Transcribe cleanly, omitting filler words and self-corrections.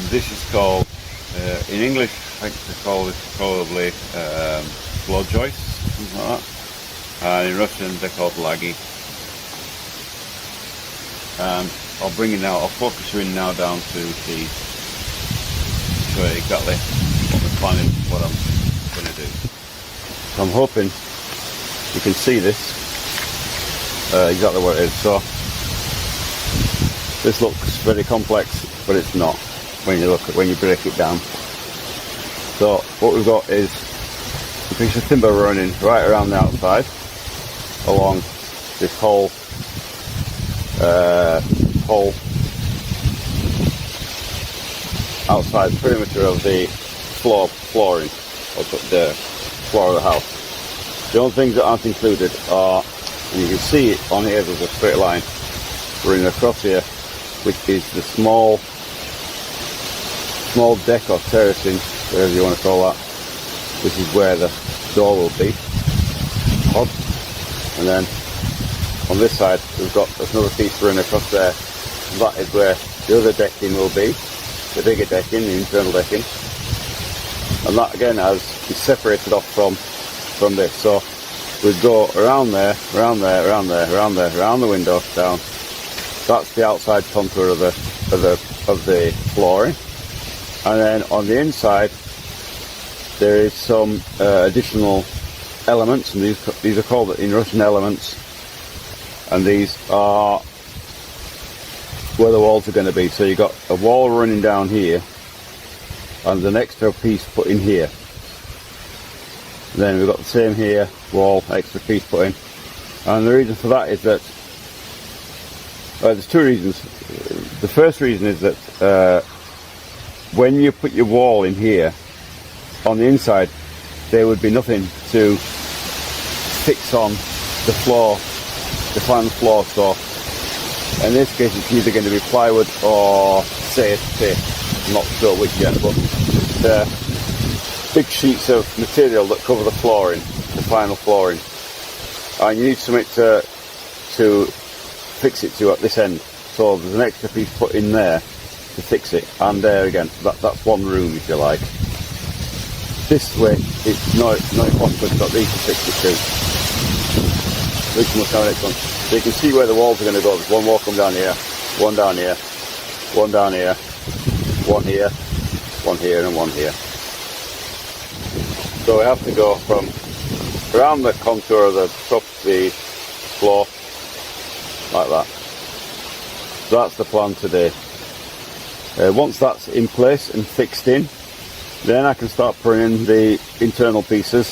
This is called, in English, I think they call it probably floor joists, something like that. And in Russian they're called lagi. And I'll bring it now, I'll focus you in now down to the, show you exactly what the plan is, what I'm going to do. So I'm hoping you can see this, exactly what it is. So this looks very complex, but it's not when you break it down. So what we've got is a piece of timber running right around the outside, along this whole outside perimeter of the flooring of the floor of the house. The only things that aren't included are, and you can see it on here, there's a straight line running across here, which is the small deck or terracing, whatever you want to call that. This is where the door will be. And then on this side we've got another piece running across there. And that is where the other decking will be, the bigger decking, the internal decking. And that again is separated off from this. So we'd go around there, around there, around there, around there, around the window, down. That's the outside contour of the flooring. And then on the inside there is some additional elements, and these are called in Russian elements, and these are where the walls are going to be. So you've got a wall running down here and an extra piece put in here. And then we've got the same here, wall, extra piece put in. And the reason for that is that there's two reasons. The first reason is that when you put your wall in here, on the inside there would be nothing to fix on the floor, the final floor. So in this case it's either going to be plywood or tape. I'm not sure which yet, but big sheets of material that cover the flooring, the final flooring, and you need something to fix it to at this end. So there's an extra piece put in there to fix it, and there again, that's one room if you like. This way it's not impossible to got these to fix it too. Which must have next one. So you can see where the walls are going to go. There's one wall come down here, one down here, one down here, one here, one here, and one here. So we have to go from around the contour of the top of the floor like that. So that's the plan today. Once that's in place and fixed in, then I can start putting in the internal pieces